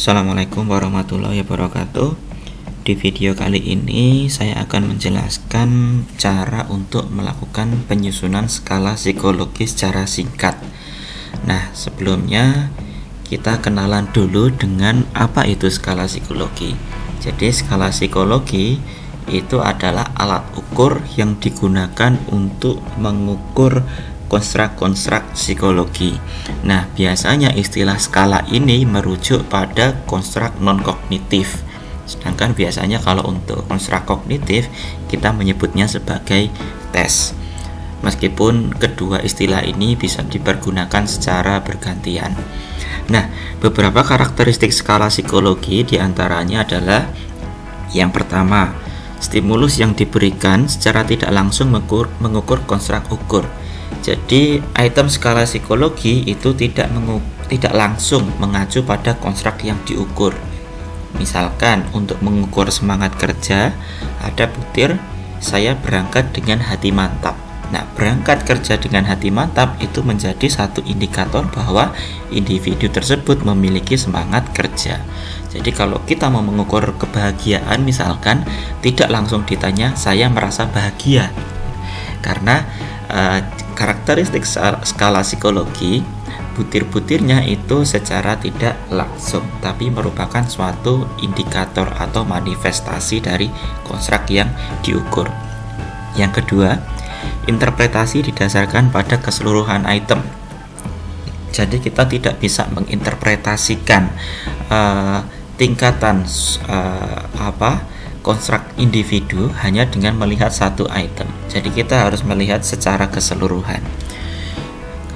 Assalamualaikum warahmatullahi wabarakatuh. Di video kali ini saya akan menjelaskan cara untuk melakukan penyusunan skala psikologi secara singkat. Nah, sebelumnya kita kenalan dulu dengan apa itu skala psikologi. Jadi skala psikologi itu adalah alat ukur yang digunakan untuk mengukur konstruk-konstruk psikologi. Nah, biasanya istilah skala ini merujuk pada konstruk non-kognitif. Sedangkan biasanya kalau untuk konstruk kognitif kita menyebutnya sebagai tes. Meskipun kedua istilah ini bisa dipergunakan secara bergantian. Nah, beberapa karakteristik skala psikologi diantaranya adalah yang pertama, stimulus yang diberikan secara tidak langsung mengukur konstruk ukur. Jadi item skala psikologi itu tidak langsung mengacu pada konstruk yang diukur. Misalkan untuk mengukur semangat kerja, ada butir saya berangkat dengan hati mantap. Nah, berangkat kerja dengan hati mantap itu menjadi satu indikator bahwa individu tersebut memiliki semangat kerja. Jadi kalau kita mau mengukur kebahagiaan, misalkan tidak langsung ditanya saya merasa bahagia, karena karakteristik skala psikologi butir-butirnya itu secara tidak langsung, tapi merupakan suatu indikator atau manifestasi dari konstruk yang diukur. Yang kedua, interpretasi didasarkan pada keseluruhan item. Jadi kita tidak bisa menginterpretasikan tingkatan konstruk individu hanya dengan melihat satu item. Jadi kita harus melihat secara keseluruhan.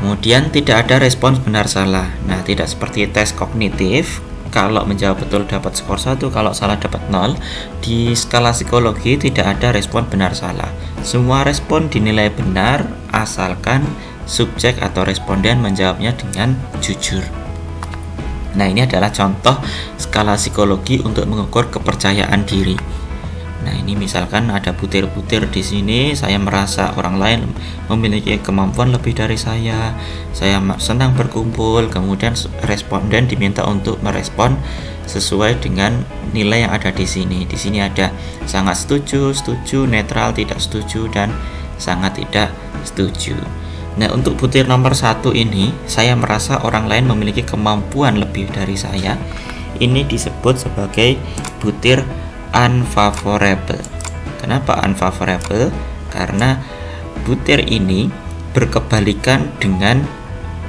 Kemudian tidak ada respons benar salah. Nah, tidak seperti tes kognitif, kalau menjawab betul dapat skor 1, kalau salah dapat 0. Di skala psikologi tidak ada respon benar salah. Semua respon dinilai benar asalkan subjek atau responden menjawabnya dengan jujur. Nah, ini adalah contoh skala psikologi untuk mengukur kepercayaan diri. Nah, ini misalkan ada butir-butir di sini, saya merasa orang lain memiliki kemampuan lebih dari saya senang berkumpul, kemudian responden diminta untuk merespon sesuai dengan nilai yang ada di sini. Di sini ada sangat setuju, setuju, netral, tidak setuju, dan sangat tidak setuju. Nah, untuk butir nomor 1 ini, saya merasa orang lain memiliki kemampuan lebih dari saya. Ini disebut sebagai butir unfavorable. Kenapa unfavorable? Karena butir ini berkebalikan dengan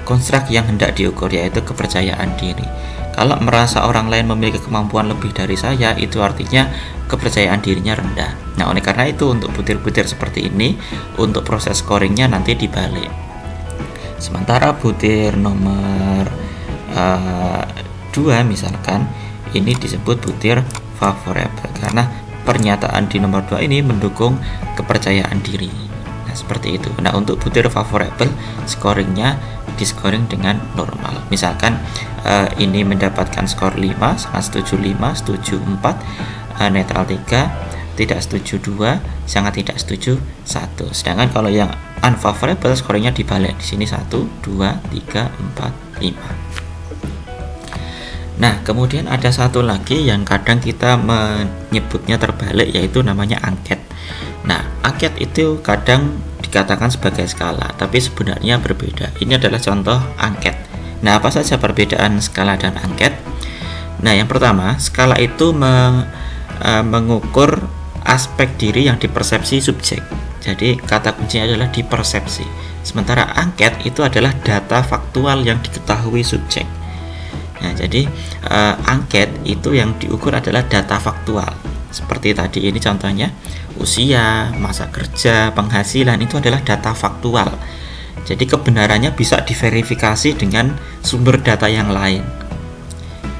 konstruk yang hendak diukur, yaitu kepercayaan diri. Kalau merasa orang lain memiliki kemampuan lebih dari saya, itu artinya kepercayaan dirinya rendah. Nah, oleh karena itu untuk butir-butir seperti ini, untuk proses scoringnya nanti dibalik. Sementara butir nomor 2 misalkan, ini disebut butir favorable karena pernyataan di nomor 2 ini mendukung kepercayaan diri. Nah, seperti itu. Nah, untuk butir favorable, scoringnya di-scoring dengan normal. Misalkan ini mendapatkan skor 5, sangat setuju 5, setuju 4, netral 3, tidak setuju 2, sangat tidak setuju 1. Sedangkan kalau yang unfavorable scoringnya dibalik. Di sini 1, 2, 3, 4, 5. Nah, kemudian ada satu lagi yang kadang kita menyebutnya terbalik, yaitu namanya angket. Nah, angket itu kadang dikatakan sebagai skala, tapi sebenarnya berbeda. Ini adalah contoh angket. Nah, apa saja perbedaan skala dan angket? Nah, yang pertama, skala itu mengukur aspek diri yang dipersepsi subjek. Jadi, kata kuncinya adalah dipersepsi. Sementara angket itu adalah data faktual yang diketahui subjek. Nah, jadi angket itu yang diukur adalah data faktual. Seperti tadi ini contohnya, usia, masa kerja, penghasilan, itu adalah data faktual. Jadi kebenarannya bisa diverifikasi dengan sumber data yang lain.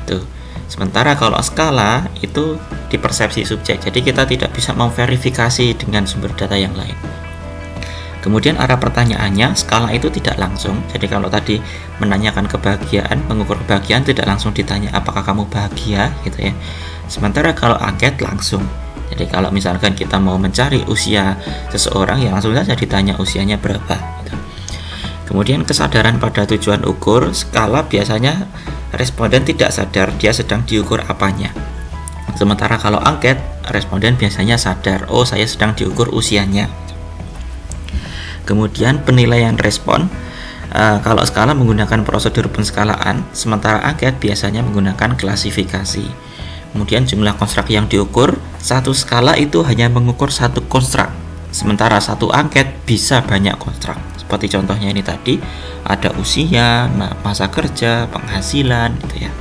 Tuh. Sementara kalau skala itu dipersepsi subjek. Jadi kita tidak bisa memverifikasi dengan sumber data yang lain. Kemudian arah pertanyaannya, skala itu tidak langsung. Jadi kalau tadi menanyakan kebahagiaan, mengukur kebahagiaan, tidak langsung ditanya apakah kamu bahagia gitu ya. Sementara kalau angket langsung. Jadi kalau misalkan kita mau mencari usia seseorang, ya langsung saja ditanya usianya berapa gitu. Kemudian kesadaran pada tujuan ukur, skala biasanya responden tidak sadar dia sedang diukur apanya. Sementara kalau angket, responden biasanya sadar, oh saya sedang diukur usianya. Kemudian penilaian respon, kalau skala menggunakan prosedur penskalaan, sementara angket biasanya menggunakan klasifikasi. Kemudian jumlah konstruk yang diukur, satu skala itu hanya mengukur satu konstruk, sementara satu angket bisa banyak konstruk. Seperti contohnya ini tadi, ada usia, masa kerja, penghasilan, gitu ya.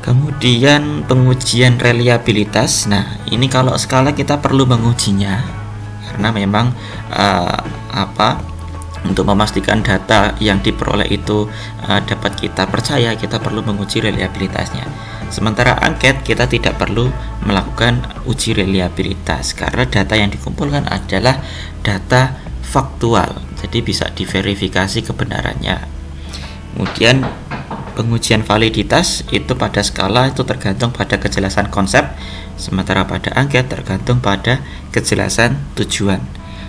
Kemudian pengujian reliabilitas. Nah, ini kalau skala kita perlu mengujinya karena memang untuk memastikan data yang diperoleh itu dapat kita percaya, kita perlu menguji reliabilitasnya. Sementara angket kita tidak perlu melakukan uji reliabilitas karena data yang dikumpulkan adalah data faktual, jadi bisa diverifikasi kebenarannya. Kemudian pengujian validitas itu pada skala itu tergantung pada kejelasan konsep, sementara pada angket tergantung pada kejelasan tujuan.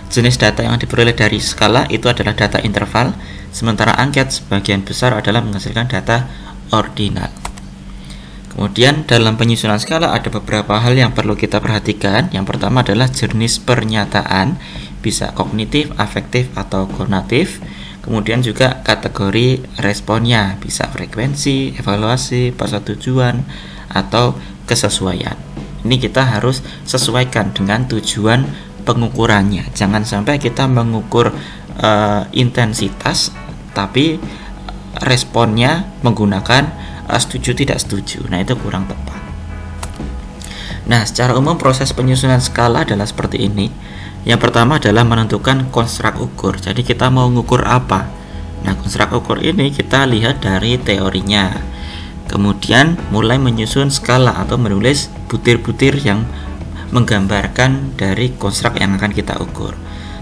Jenis data yang diperoleh dari skala itu adalah data interval, sementara angket sebagian besar adalah menghasilkan data ordinal. Kemudian dalam penyusunan skala ada beberapa hal yang perlu kita perhatikan. Yang pertama adalah jenis pernyataan, bisa kognitif, afektif, atau konatif. Kemudian juga kategori responnya, bisa frekuensi, evaluasi, persetujuan, atau kesesuaian. Ini kita harus sesuaikan dengan tujuan pengukurannya. Jangan sampai kita mengukur intensitas tapi responnya menggunakan setuju tidak setuju. Nah, itu kurang tepat. Nah, secara umum proses penyusunan skala adalah seperti ini. Yang pertama adalah menentukan konstruk ukur. Jadi kita mau mengukur apa? Nah, konstruk ukur ini kita lihat dari teorinya. Kemudian mulai menyusun skala atau menulis butir-butir yang menggambarkan dari konstruk yang akan kita ukur.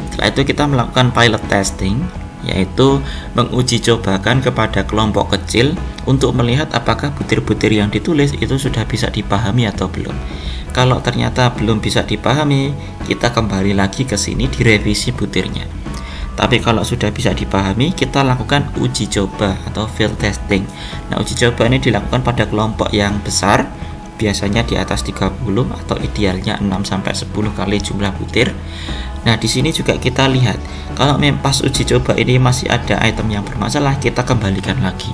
Setelah itu kita melakukan pilot testing, yaitu menguji cobakan kepada kelompok kecil untuk melihat apakah butir-butir yang ditulis itu sudah bisa dipahami atau belum. Kalau ternyata belum bisa dipahami, kita kembali lagi ke sini direvisi butirnya. Tapi kalau sudah bisa dipahami, kita lakukan uji coba atau field testing. Nah, uji coba ini dilakukan pada kelompok yang besar, biasanya di atas 30 atau idealnya 6-10 kali jumlah butir. Nah, di sini juga kita lihat kalau pas uji coba ini masih ada item yang bermasalah, kita kembalikan lagi.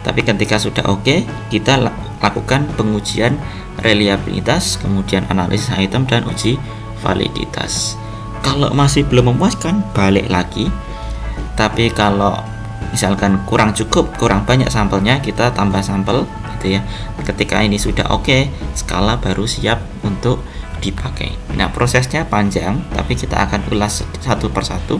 Tapi ketika sudah oke, kita lakukan pengujian reliabilitas, kemudian analisis item dan uji validitas. Kalau masih belum memuaskan, balik lagi. Tapi kalau misalkan kurang cukup, kurang banyak sampelnya, kita tambah sampel gitu ya. Ketika ini sudah oke, skala baru siap untuk dipakai. Nah, prosesnya panjang, tapi kita akan ulas satu persatu.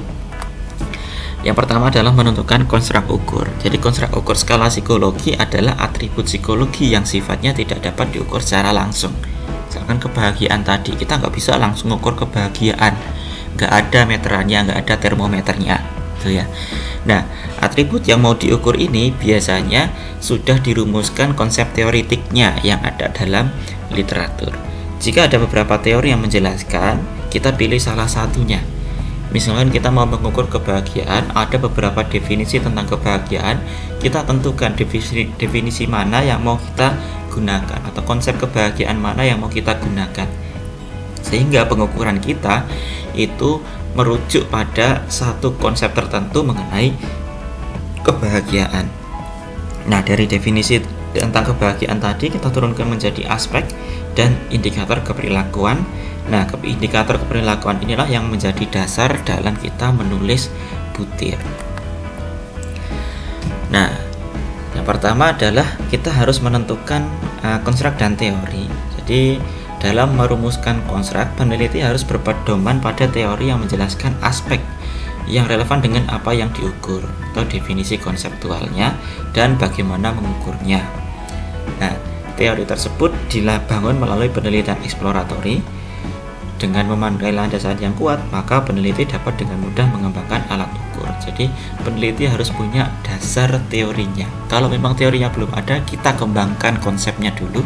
Yang pertama adalah menentukan konstruk ukur. Jadi konstruk ukur skala psikologi adalah atribut psikologi yang sifatnya tidak dapat diukur secara langsung. Misalkan kebahagiaan tadi, kita nggak bisa langsung ukur kebahagiaan, nggak ada meterannya, nggak ada termometernya, gitu ya. Nah, atribut yang mau diukur ini biasanya sudah dirumuskan konsep teoritiknya yang ada dalam literatur. Jika ada beberapa teori yang menjelaskan, kita pilih salah satunya. Misalkan kita mau mengukur kebahagiaan, ada beberapa definisi tentang kebahagiaan, kita tentukan definisi mana yang mau kita gunakan atau konsep kebahagiaan mana yang mau kita gunakan. Sehingga pengukuran kita itu merujuk pada satu konsep tertentu mengenai kebahagiaan. Nah, dari definisi tentang kebahagiaan tadi kita turunkan menjadi aspek dan indikator keperilakuan. Nah, indikator keperilakuan inilah yang menjadi dasar dalam kita menulis butir. Nah, yang pertama adalah kita harus menentukan konstruk dan teori. Jadi, dalam merumuskan konstruk, peneliti harus berpedoman pada teori yang menjelaskan aspek yang relevan dengan apa yang diukur atau definisi konseptualnya dan bagaimana mengukurnya. Nah, teori tersebut dibangun melalui penelitian eksploratori. Dengan memanai landasan yang kuat, maka peneliti dapat dengan mudah mengembangkan alat ukur. Jadi, peneliti harus punya dasar teorinya. Kalau memang teorinya belum ada, kita kembangkan konsepnya dulu.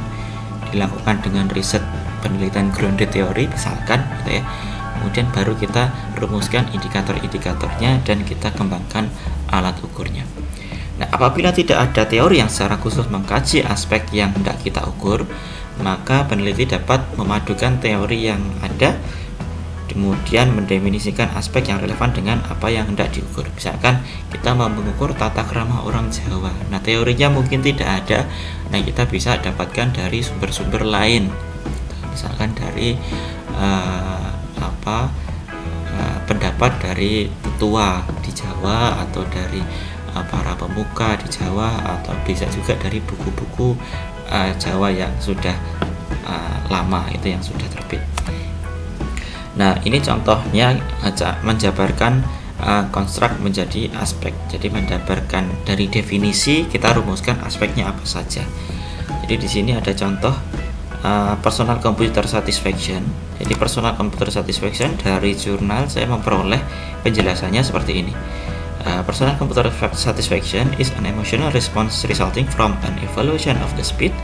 Dilakukan dengan riset penelitian grounded teori, misalkan, gitu ya. Kemudian baru kita rumuskan indikator-indikatornya dan kita kembangkan alat ukurnya. Nah, apabila tidak ada teori yang secara khusus mengkaji aspek yang hendak kita ukur, maka peneliti dapat memadukan teori yang ada, kemudian mendefinisikan aspek yang relevan dengan apa yang hendak diukur. Misalkan kita mau mengukur tata krama orang Jawa. Nah, teorinya mungkin tidak ada. Nah, kita bisa dapatkan dari sumber-sumber lain. Misalkan dari pendapat dari tetua di Jawa, atau dari para pemuka di Jawa, atau bisa juga dari buku-buku Jawa yang sudah lama, itu yang sudah terbit. Nah, ini contohnya menjabarkan konstruk menjadi aspek. Jadi menjabarkan dari definisi, kita rumuskan aspeknya apa saja. Jadi di sini ada contoh personal computer satisfaction. Jadi personal computer satisfaction dari jurnal saya memperoleh penjelasannya seperti ini. Personal computer satisfaction is an emotional response resulting from an evaluation of the speed,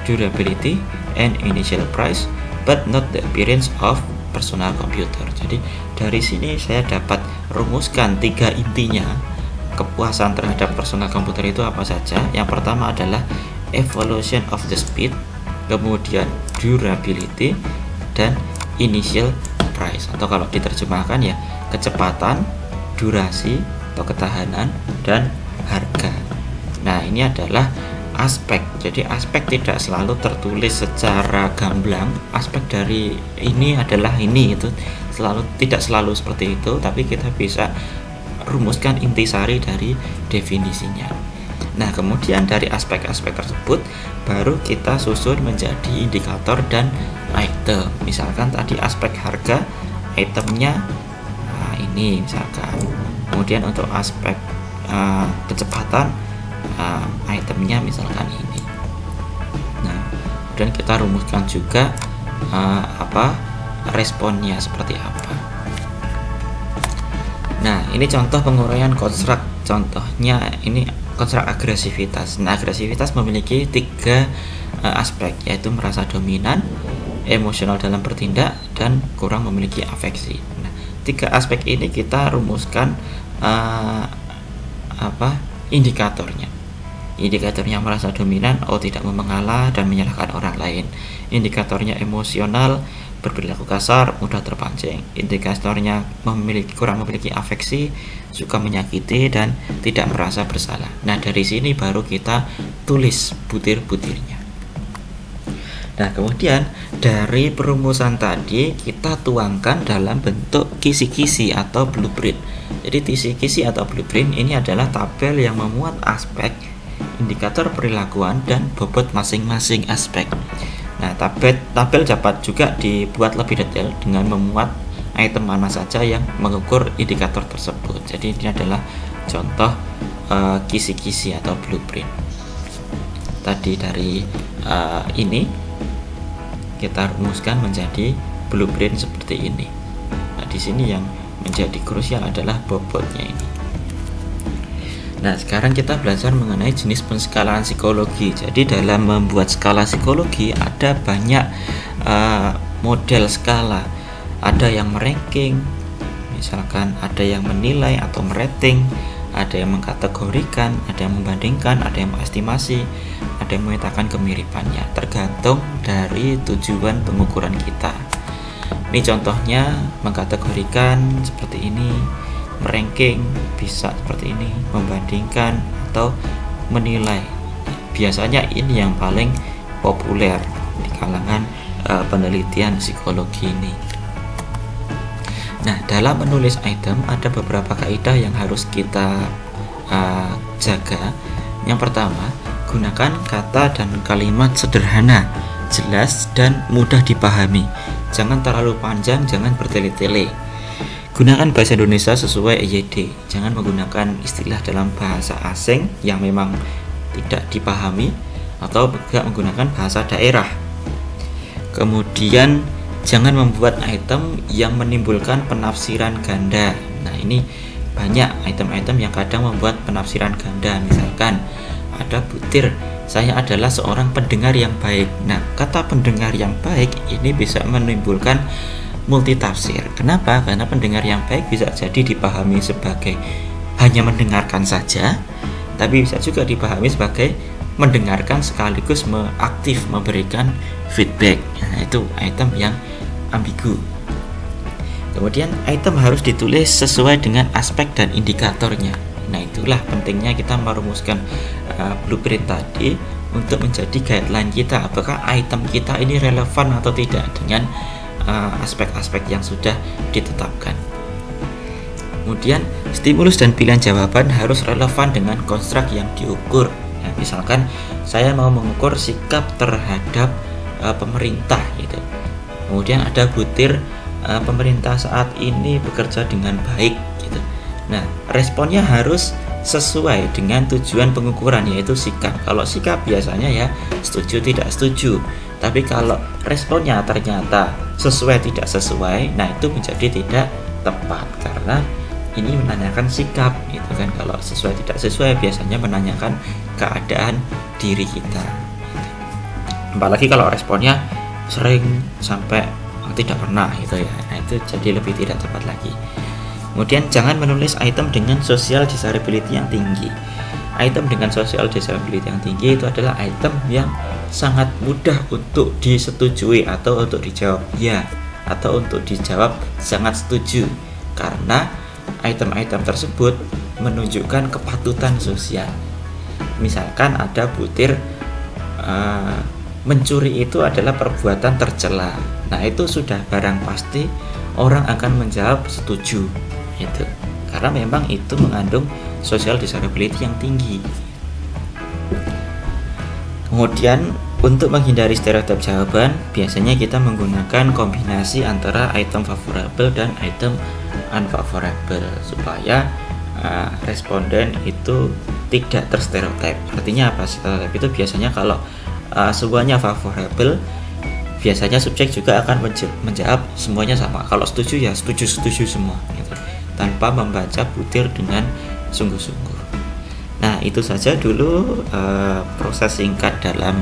durability, and initial price, but not the appearance of personal computer. Jadi dari sini saya dapat rumuskan 3 intinya kepuasan terhadap personal computer itu apa saja. Yang pertama adalah evaluation of the speed, kemudian durability, dan initial price, atau kalau diterjemahkan ya kecepatan, durasi atau ketahanan, dan harga. Nah, ini adalah aspek. Jadi aspek tidak selalu tertulis secara gamblang. Aspek dari ini adalah ini, itu tidak selalu seperti itu, tapi kita bisa rumuskan intisari dari definisinya. Nah, kemudian dari aspek-aspek tersebut baru kita susun menjadi indikator dan item. Misalkan tadi aspek harga, itemnya ini misalkan. Kemudian untuk aspek kecepatan, itemnya misalkan ini. Nah, kemudian kita rumuskan juga responnya seperti apa. Nah, ini contoh penguraian konstruk. Contohnya ini konstruk agresivitas. Nah, agresivitas memiliki 3 aspek, yaitu merasa dominan, emosional dalam bertindak, dan kurang memiliki afeksi. Nah, 3 aspek ini kita rumuskan indikatornya. Indikatornya merasa dominan, tidak mau mengalah dan menyalahkan orang lain. Indikatornya emosional, berperilaku kasar, mudah terpancing. Indikatornya kurang memiliki afeksi, suka menyakiti dan tidak merasa bersalah. Nah, dari sini baru kita tulis butir-butirnya. Nah, kemudian dari perumusan tadi kita tuangkan dalam bentuk kisi-kisi atau blueprint. Jadi kisi-kisi atau blueprint ini adalah tabel yang memuat aspek, indikator perilakuan, dan bobot masing-masing aspek. Nah, tabel dapat juga dibuat lebih detail dengan memuat item mana saja yang mengukur indikator tersebut. Jadi ini adalah contoh kisi-kisi atau blueprint. Tadi dari ini kita rumuskan menjadi blueprint seperti ini. Nah, di sini yang menjadi krusial adalah bobotnya ini. Nah, sekarang kita belajar mengenai jenis penskalaan psikologi. Jadi dalam membuat skala psikologi ada banyak model skala. Ada yang meranking, misalkan ada yang menilai atau merating, ada yang mengkategorikan, ada yang membandingkan, ada yang mengestimasi, ada yang memetakan kemiripannya, tergantung dari tujuan pengukuran kita. Ini contohnya mengkategorikan seperti ini, meranking bisa seperti ini, membandingkan atau menilai. Biasanya ini yang paling populer di kalangan penelitian psikologi ini. Nah, dalam menulis item ada beberapa kaidah yang harus kita jaga. Yang pertama, gunakan kata dan kalimat sederhana, jelas, dan mudah dipahami. Jangan terlalu panjang, jangan bertele-tele. Gunakan bahasa Indonesia sesuai EYD. Jangan menggunakan istilah dalam bahasa asing yang memang tidak dipahami, atau juga menggunakan bahasa daerah. Kemudian jangan membuat item yang menimbulkan penafsiran ganda. Nah, ini banyak item-item yang kadang membuat penafsiran ganda. Misalkan ada butir, saya adalah seorang pendengar yang baik. Nah, kata pendengar yang baik ini bisa menimbulkan multitafsir. Kenapa? Karena pendengar yang baik bisa jadi dipahami sebagai hanya mendengarkan saja, tapi bisa juga dipahami sebagai mendengarkan sekaligus aktif memberikan feedback. Nah, itu item yang ambigu. Kemudian item harus ditulis sesuai dengan aspek dan indikatornya. Nah, itulah pentingnya kita merumuskan blueprint tadi untuk menjadi guideline kita, apakah item kita ini relevan atau tidak dengan aspek-aspek yang sudah ditetapkan. Kemudian stimulus dan pilihan jawaban harus relevan dengan konstruk yang diukur. Ya, misalkan saya mau mengukur sikap terhadap pemerintah gitu. Kemudian ada butir pemerintah saat ini bekerja dengan baik gitu. Nah, responnya harus sesuai dengan tujuan pengukuran, yaitu sikap. Kalau sikap biasanya ya setuju tidak setuju. Tapi kalau responnya ternyata sesuai tidak sesuai, nah itu menjadi tidak tepat karena ini menanyakan sikap gitu kan. Kalau sesuai tidak sesuai biasanya menanyakan keadaan diri kita. Apalagi kalau responnya sering sampai tidak pernah gitu ya. Nah, itu jadi lebih tidak tepat lagi. Kemudian jangan menulis item dengan social disability yang tinggi. Item dengan social disability yang tinggi itu adalah item yang sangat mudah untuk disetujui atau untuk dijawab ya, atau untuk dijawab sangat setuju, karena item-item tersebut menunjukkan kepatutan sosial. Misalkan ada butir mencuri itu adalah perbuatan tercela. Nah, itu sudah barang pasti orang akan menjawab setuju itu, karena memang itu mengandung social disability yang tinggi. Kemudian untuk menghindari stereotip jawaban, biasanya kita menggunakan kombinasi antara item favorable dan item unfavorable supaya responden itu tidak terstereotip. Artinya apa? Stereotip itu biasanya kalau semuanya favorable, biasanya subjek juga akan menjawab semuanya sama. Kalau setuju ya setuju semua gitu, tanpa membaca butir dengan sungguh-sungguh. Nah, itu saja dulu proses singkat dalam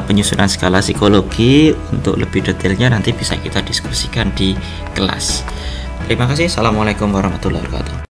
penyusunan skala psikologi. Untuk lebih detailnya nanti bisa kita diskusikan di kelas. Terima kasih. Assalamualaikum warahmatullahi wabarakatuh.